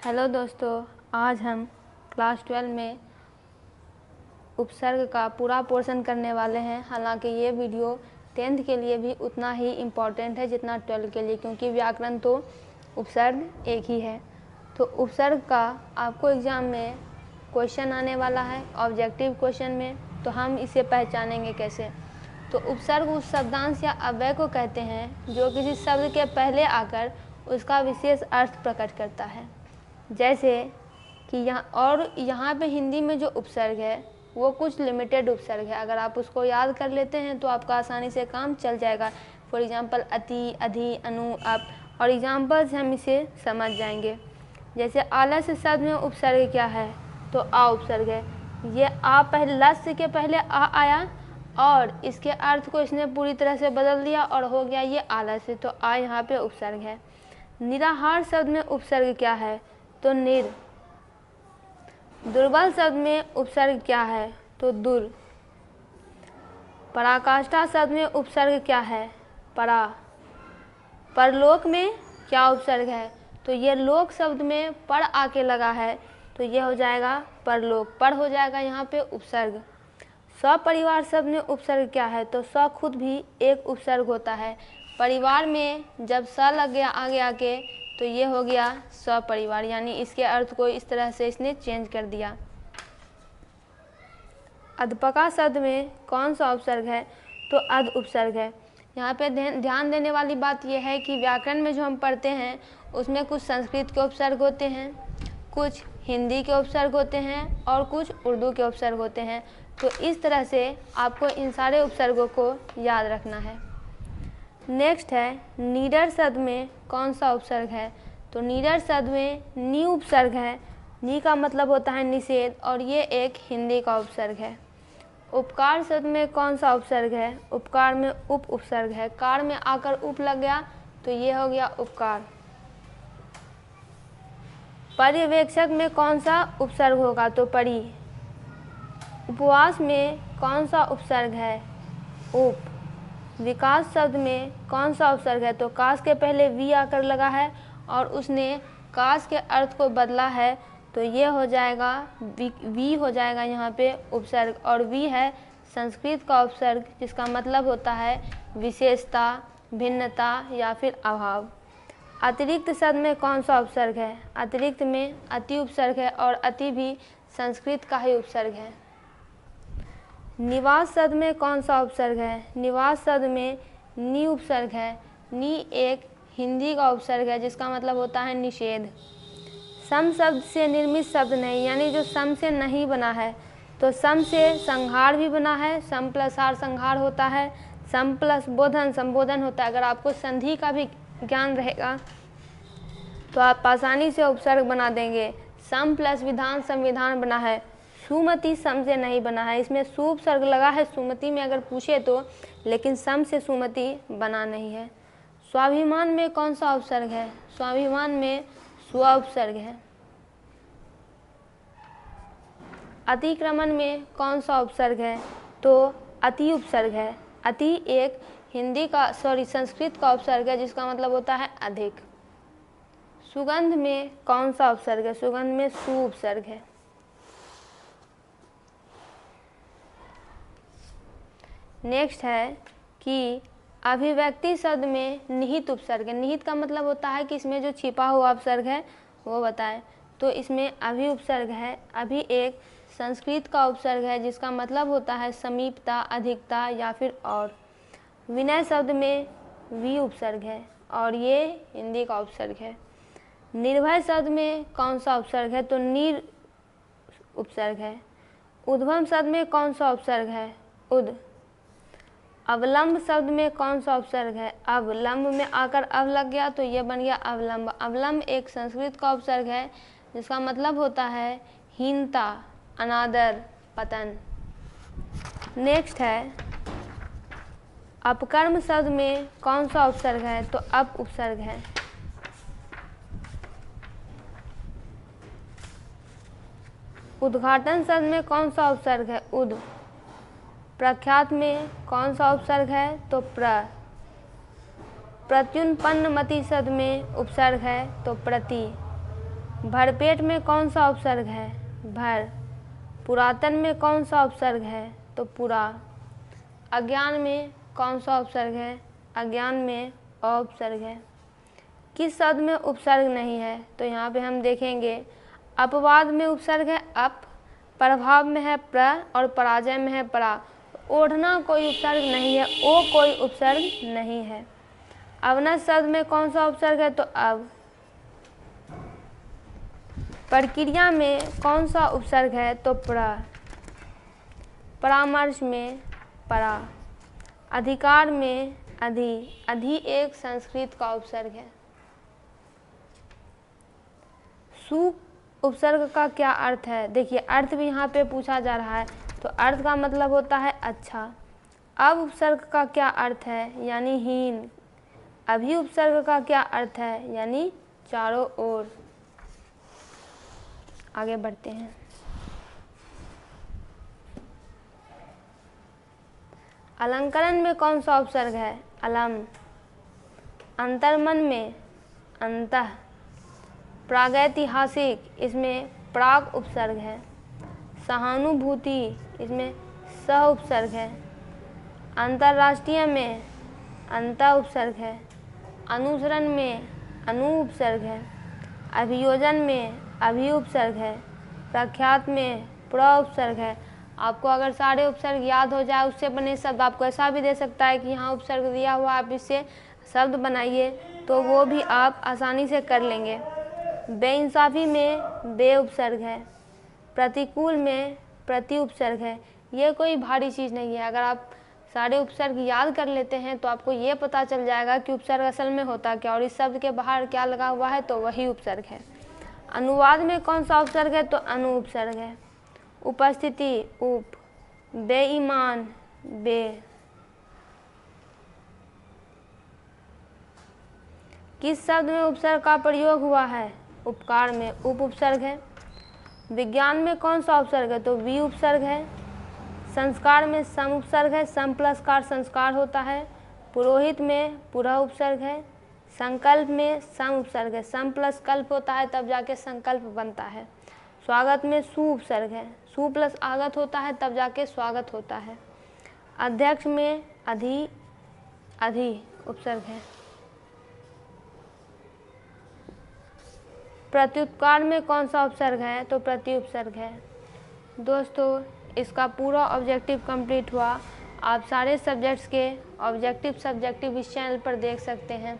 Hello दोस्तों, आज हम क्लास 12 में उपसर्ग का पूरा पोर्शन करने वाले हैं। हालांकि ये वीडियो 10th के लिए भी उतना ही इम्पॉर्टेंट है जितना 12 के लिए, क्योंकि व्याकरण तो उपसर्ग एक ही है। तो उपसर्ग का आपको एग्ज़ाम में क्वेश्चन आने वाला है, ऑब्जेक्टिव क्वेश्चन में। तो हम इसे पहचानेंगे कैसे। तो उपसर्ग उस शब्दांश या अव्यय को कहते हैं जो किसी शब्द के पहले आकर उसका विशेष अर्थ प्रकट करता है। जैसे कि यहाँ पे हिंदी में जो उपसर्ग है वो कुछ लिमिटेड उपसर्ग है। अगर आप उसको याद कर लेते हैं तो आपका आसानी से काम चल जाएगा। फॉर एग्जांपल अति, अधि, अनु, अप और एग्जांपल से हम इसे समझ जाएंगे। जैसे आलस्य शब्द में उपसर्ग क्या है, तो आ उपसर्ग है। ये आ पहले लस्य के पहले आ आया और इसके अर्थ को इसने पूरी तरह से बदल दिया और हो गया ये आलस्य, तो आ यहाँ पे उपसर्ग है। निराहार शब्द में उपसर्ग क्या है, तो निर। दुर्बल शब्द में उपसर्ग क्या है, तो दुर। पराकाष्ठा शब्द में उपसर्ग क्या है, परा। परलोक में क्या उपसर्ग है, तो ये लोक शब्द में पर आके लगा है तो ये हो जाएगा परलोक, पर हो जाएगा यहाँ पे उपसर्ग। सपरिवार शब्द में उपसर्ग क्या है, तो स खुद भी एक उपसर्ग होता है। परिवार में जब स लग गया आगे आके तो ये हो गया सपरिवार, यानी इसके अर्थ को इस तरह से इसने चेंज कर दिया। अध्पका शब्द में कौन सा उपसर्ग है, तो अध उपसर्ग है। यहाँ पे ध्यान देने वाली बात यह है कि व्याकरण में जो हम पढ़ते हैं उसमें कुछ संस्कृत के उपसर्ग होते हैं, कुछ हिंदी के उपसर्ग होते हैं और कुछ उर्दू के उपसर्ग होते हैं। तो इस तरह से आपको इन सारे उपसर्गों को याद रखना है। नेक्स्ट है नीडर शब्द में कौन सा उपसर्ग है, तो नीडर शब्द में नी उपसर्ग है। नी का मतलब होता है निषेध और ये एक हिंदी का उपसर्ग है। उपकार शब्द में कौन सा उपसर्ग है, उपकार में उप उपसर्ग है। कार में आकर उप लग गया तो ये हो गया उपकार। पर्यवेक्षक में कौन सा उपसर्ग होगा, तो परि। उपवास में कौन सा उपसर्ग है, उप। विकास शब्द में कौन सा उपसर्ग है, तो काश के पहले वी आकर लगा है और उसने काश के अर्थ को बदला है तो ये हो जाएगा वी हो जाएगा यहाँ पे उपसर्ग। और वी है संस्कृत का उपसर्ग जिसका मतलब होता है विशेषता, भिन्नता या फिर अभाव। अतिरिक्त शब्द में कौन सा उपसर्ग है, अतिरिक्त में अति उपसर्ग है और अति भी संस्कृत का ही उपसर्ग है। निवास शब्द में कौन सा उपसर्ग है, निवास शब्द में नी उपसर्ग है। नी एक हिंदी का उपसर्ग है जिसका मतलब होता है निषेध। सम शब्द से निर्मित शब्द नहीं, यानी जो सम से नहीं बना है, तो सम से संहार भी बना है। सम प्लस हार संहार होता है, सम प्लस बोधन संबोधन होता है। अगर आपको संधि का भी ज्ञान रहेगा तो आप आसानी से उपसर्ग बना देंगे। सम प्लस विधान संविधान बना है। सुमति सम से नहीं बना है, इसमें सु उपसर्ग लगा है सुमति में अगर पूछे तो, लेकिन सम से सुमति बना नहीं है। स्वाभिमान में कौन सा उपसर्ग है, स्वाभिमान में स्व उपसर्ग है। अतिक्रमण में कौन सा उपसर्ग है, तो अति उपसर्ग है। अति एक संस्कृत का उपसर्ग है जिसका मतलब होता है अधिक। सुगंध में कौन सा उपसर्ग है, सुगंध में सु उपसर्ग है। नेक्स्ट है कि अभिव्यक्ति शब्द में निहित उपसर्ग है। निहित का मतलब होता है कि इसमें जो छिपा हुआ उपसर्ग है वो बताएं, तो इसमें अभि उपसर्ग है। अभि एक संस्कृत का उपसर्ग है जिसका मतलब होता है समीपता, अधिकता या फिर और। विनय शब्द में वी उपसर्ग है और ये हिंदी का उपसर्ग है। निर्भय शब्द में कौन सा उपसर्ग है, तो निर उपसर्ग है। उद्भव शब्द में कौन सा उपसर्ग है, उद। अवलंब शब्द में कौन सा उपसर्ग है, अव। लंब में आकर अव लग गया तो ये बन गया अवलंब। अवलंब एक संस्कृत का उपसर्ग है जिसका मतलब होता है हीनता, अनादर, पतन। नेक्स्ट है अपकर्म शब्द में कौन सा उपसर्ग है, तो अप उपसर्ग है। उद्घाटन शब्द में कौन सा उपसर्ग है, उद। प्रख्यात में कौन सा उपसर्ग है, तो प्र। प्रत्युत्पन्न मति शब्द में उपसर्ग है तो प्रति। भरपेट में कौन सा उपसर्ग है? भर। पुरातन में कौन सा उपसर्ग है? तो पुरा। अज्ञान में कौन सा उपसर्ग है? अज्ञान में अ उपसर्ग है। किस शब्द में उपसर्ग नहीं है? तो यहाँ पे हम देखेंगे अपवाद में उपसर्ग है अप, प्रभाव में है प्र और पराजय में है परा। ओढ़ना कोई उपसर्ग नहीं है, ओ कोई उपसर्ग नहीं है। अवनत शब्द में कौन सा उपसर्ग है? तो अब। प्रक्रिया में कौन सा उपसर्ग है? तो प्र। परामर्श में परा। अधिकार में अधि। अधि एक संस्कृत का उपसर्ग है। सु उपसर्ग का क्या अर्थ है? देखिए अर्थ भी यहाँ पे पूछा जा रहा है, तो अर्थ का मतलब होता है अच्छा। अब उपसर्ग का क्या अर्थ है? यानी हीन। अभी उपसर्ग का क्या अर्थ है? यानी चारों ओर। आगे बढ़ते हैं। अलंकरण में कौन सा उपसर्ग है? अलम। अंतर्मन में अंतः। प्रागैतिहासिक, इसमें प्राग उपसर्ग है। सहानुभूति, इसमें सह उपसर्ग है। अंतर्राष्ट्रीय में अंत उपसर्ग है। अनुसरण में अनु उपसर्ग है। अभियोजन में अभि उपसर्ग है। प्रख्यात में प्र उपसर्ग है। आपको अगर सारे उपसर्ग याद हो जाए उससे बने शब्द, आपको ऐसा भी दे सकता है कि यहाँ उपसर्ग दिया हुआ आप इससे शब्द बनाइए, तो वो भी आप आसानी से कर लेंगे। बेइंसाफी में बे उपसर्ग है। प्रतिकूल में प्रति उपसर्ग है। ये कोई भारी चीज़ नहीं है, अगर आप सारे उपसर्ग याद कर लेते हैं तो आपको ये पता चल जाएगा कि उपसर्ग असल में होता क्या और इस शब्द के बाहर क्या लगा हुआ है, तो वही उपसर्ग है। अनुवाद में कौन सा उपसर्ग है? तो अनु उपसर्ग है। उपस्थिति उप। बेईमान बे। किस शब्द में उपसर्ग का प्रयोग हुआ है? उपकार में उप उपसर्ग है। विज्ञान में कौन सा उपसर्ग है? तो वी उपसर्ग है। संस्कार में सम उपसर्ग है। सम प्लस कार संस्कार होता है। पुरोहित में पुरः उपसर्ग है। संकल्प में सम उपसर्ग है। सम प्लस कल्प होता है तब जाके संकल्प बनता है। स्वागत में सु उपसर्ग है। सु प्लस आगत होता है तब जाके स्वागत होता है। अध्यक्ष में अधि अधि उपसर्ग है। प्रत्युत्कार में कौन सा उपसर्ग है? तो प्रति उपसर्ग है। दोस्तों इसका पूरा ऑब्जेक्टिव कंप्लीट हुआ। आप सारे सब्जेक्ट्स के ऑब्जेक्टिव सब्जेक्टिव इस चैनल पर देख सकते हैं।